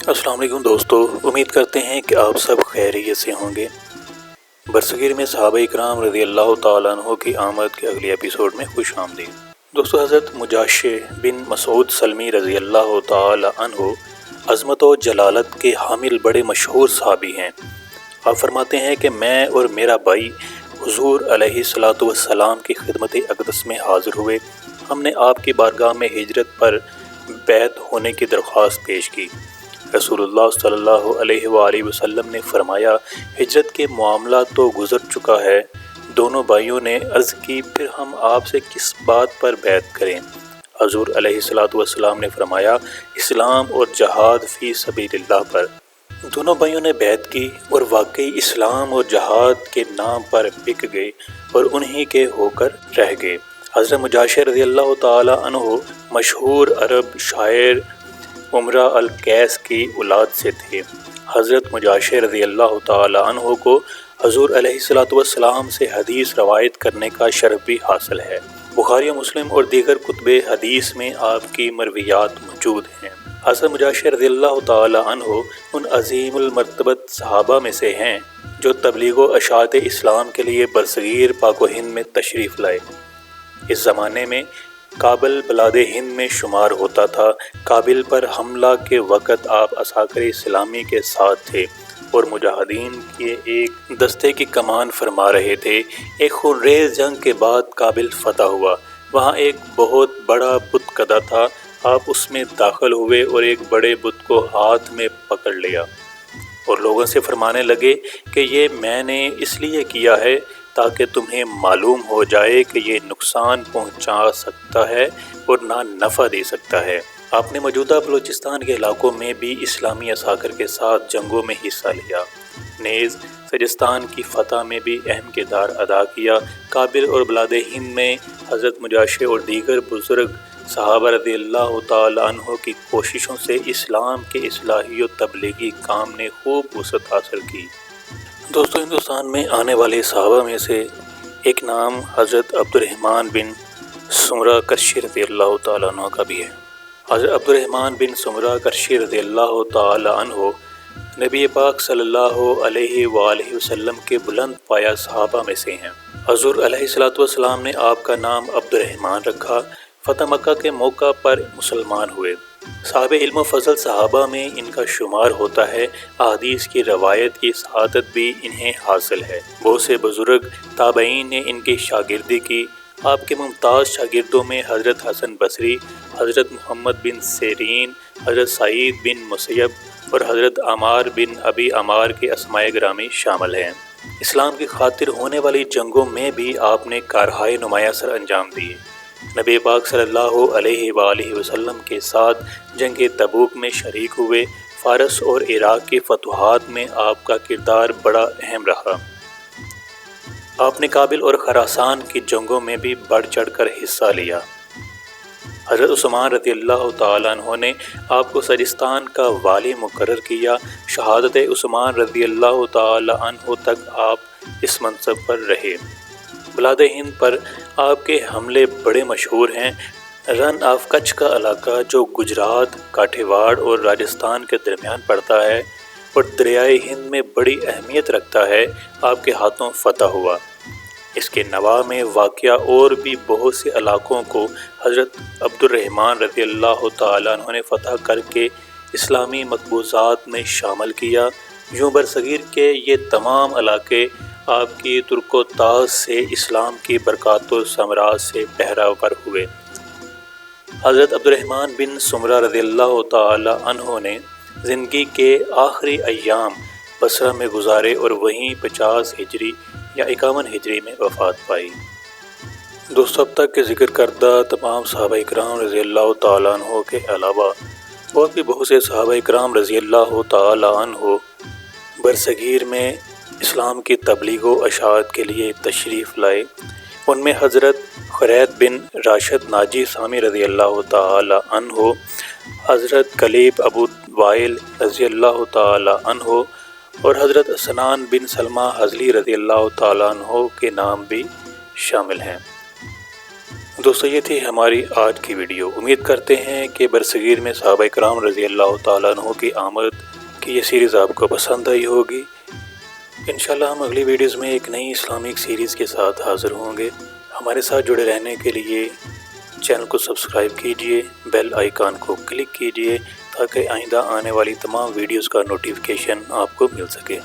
السلام علیکم دوستو، امید کرتے ہیں کہ آپ سب خیریت سے ہوں گے۔ برصغیر میں صحابہ اکرام رضی اللہ تعالیٰ عنہ کی آمد کے اگلے ایپیسوڈ میں خوش آمدید۔ دوستو، حضرت مجاشع بن مسعود سلمی رضی اللہ تعالیٰ عنہ عظمت و جلالت کے حامل بڑے مشہور صحابی ہیں۔ آپ فرماتے ہیں کہ میں اور میرا بھائی حضور علیہ الصلوۃ والسلام کی خدمت اقدس میں حاضر ہوئے۔ ہم نے آپ کی بارگاہ میں ہجرت پر بیعت ہونے کی درخواست پیش کی۔ رسول اللہ صلی اللہ علیہ وآلہ وسلم نے فرمایا، ہجرت کے معاملہ تو گزر چکا ہے۔ دونوں بھائیوں نے عرض کی، پھر ہم آپ سے کس بات پر بیعت کریں؟ حضور علیہ الصلوۃ والسلام نے فرمایا، اسلام اور جہاد فی سبیل اللہ پر۔ دونوں بھائیوں نے بیعت کی اور واقعی اسلام اور جہاد کے نام پر بک گئے اور انہی کے ہو کر رہ گئے۔ حضرت مجاشع رضی اللہ تعالیٰ عنہ مشہور عرب شاعر امرؤ القیس کی اولاد سے تھے۔ حضرت مجاشع رضی اللہ تعالیٰ عنہ کو حضور علیہ الصلوۃ والسلام سے حدیث روایت کرنے کا شرف بھی حاصل ہے۔ بخاری و مسلم اور دیگر کتب حدیث میں آپ کی مرویات موجود ہیں۔ حضرت مجاشع رضی اللہ تعالیٰ عنہ ان عظیم المرتبت صحابہ میں سے ہیں جو تبلیغ و اشاعت اسلام کے لیے برصغیر پاک و ہند میں تشریف لائے۔ اس زمانے میں کابل بلاد ہند میں شمار ہوتا تھا۔ کابل پر حملہ کے وقت آپ عساکر اسلامی کے ساتھ تھے اور مجاہدین کے ایک دستے کی کمان فرما رہے تھے۔ ایک خونریز جنگ کے بعد کابل فتح ہوا۔ وہاں ایک بہت بڑا بت کدہ تھا۔ آپ اس میں داخل ہوئے اور ایک بڑے بت کو ہاتھ میں پکڑ لیا اور لوگوں سے فرمانے لگے کہ یہ میں نے اس لیے کیا ہے تاکہ تمہیں معلوم ہو جائے کہ یہ نقصان پہنچا سکتا ہے اور نہ نفع دے سکتا ہے۔ آپ نے موجودہ بلوچستان کے علاقوں میں بھی اسلامی عساکر کے ساتھ جنگوں میں حصہ لیا، نیز سجستان کی فتح میں بھی اہم کردار ادا کیا۔ کابل اور بلاد ہند میں حضرت مجاشع اور دیگر بزرگ صحابہ رضی اللہ تعالیٰ عنہ کی کوششوں سے اسلام کے اصلاحی و تبلیغی کام نے خوب وسعت حاصل کی۔ دوستو، ہندوستان میں آنے والے صحابہ میں سے ایک نام حضرت عبد الرحمن بن سمرہ قرشی رضی اللہ تعالیٰ عنہ کا بھی ہے۔ حضرت عبد الرحمن بن سمرہ قرشی رضی اللہ تعالیٰ عنہ نبی پاک صلی اللہ علیہ وآلہ وسلم کے بلند پایہ صحابہ میں سے ہیں۔ حضور علیہ الصلوۃ والسلام نے آپ کا نام عبد الرحمن رکھا۔ فتح مکہ کے موقع پر مسلمان ہوئے۔ صاحب علم و فضل صحابہ میں ان کا شمار ہوتا ہے۔ احادیث کی روایت کی سعادت بھی انہیں حاصل ہے۔ بہت سے بزرگ تابعین نے ان کی شاگردی کی۔ آپ کے ممتاز شاگردوں میں حضرت حسن بصری، حضرت محمد بن سیرین، حضرت سعید بن مسیب اور حضرت عمار بن ابی عمار کے اسماء گرامی شامل ہیں۔ اسلام کی خاطر ہونے والی جنگوں میں بھی آپ نے کارہائے نمایاں سر انجام دیے۔ نبی پاک صلی اللہ علیہ وآلہ وسلم کے ساتھ جنگ تبوک میں شریک ہوئے۔ فارس اور عراق کی فتوحات میں آپ کا کردار بڑا اہم رہا۔ آپ نے کابل اور خراسان کی جنگوں میں بھی بڑھ چڑھ کر حصہ لیا۔ حضرت عثمان رضی اللہ تعالیٰ عنہ نے آپ کو سجستان کا والی مقرر کیا۔ شہادت عثمان رضی اللہ تعالیٰ عنہ تک آپ اس منصب پر رہے۔ بلاد ہند پر آپ کے حملے بڑے مشہور ہیں۔ رن آف کچھ کا علاقہ جو گجرات، کاٹھیواڑ اور راجستھان کے درمیان پڑتا ہے اور دریائے ہند میں بڑی اہمیت رکھتا ہے، آپ کے ہاتھوں فتح ہوا۔ اس کے نواح میں واقع اور بھی بہت سے علاقوں کو حضرت عبد الرحمن رضی اللہ تعالیٰ عنہ نے فتح کر کے اسلامی مقبوضات میں شامل کیا۔ یوں برصغیر کے یہ تمام علاقے آپ کی ترک و تاز سے اسلام کی برکات و ثمرات سے بہرہ ور ہوئے۔ حضرت عبد الرحمن بن سمرہ رضی اللہ تعالیٰ عنہ نے زندگی کے آخری ایام بصرہ میں گزارے اور وہیں 50 ہجری یا 51 ہجری میں وفات پائی۔ دوستو، اب تک کے ذکر کردہ تمام صحابہ اکرام رضی اللہ تعالیٰ عنہ کے علاوہ اور بھی بہت سے صحابہ اکرام رضی اللہ تعالیٰ عنہ برصغیر میں اسلام کی تبلیغ و اشاعت کے لیے تشریف لائے۔ ان میں حضرت خریت بن راشد ناجی سامی رضی اللہ تعالیٰ عنہ، حضرت کلیب ابو وائل رضی اللہ تعالیٰ عنہ اور حضرت سنان بن سلمہ حضلی رضی اللہ تعالیٰ عنہ کے نام بھی شامل ہیں۔ دوستو یہ تھی ہماری آج کی ویڈیو۔ امید کرتے ہیں کہ برصغیر میں صحابہ کرام رضی اللہ تعالیٰ عنہ کی آمد کی یہ سیریز آپ کو پسند آئی ہوگی۔ انشاءاللہ ہم اگلی ویڈیوز میں ایک نئی اسلامک سیریز کے ساتھ حاضر ہوں گے۔ ہمارے ساتھ جڑے رہنے کے لیے چینل کو سبسکرائب کیجئے، بیل آئیکن کو کلک کیجئے تاکہ آئندہ آنے والی تمام ویڈیوز کا نوٹیفیکیشن آپ کو مل سکے۔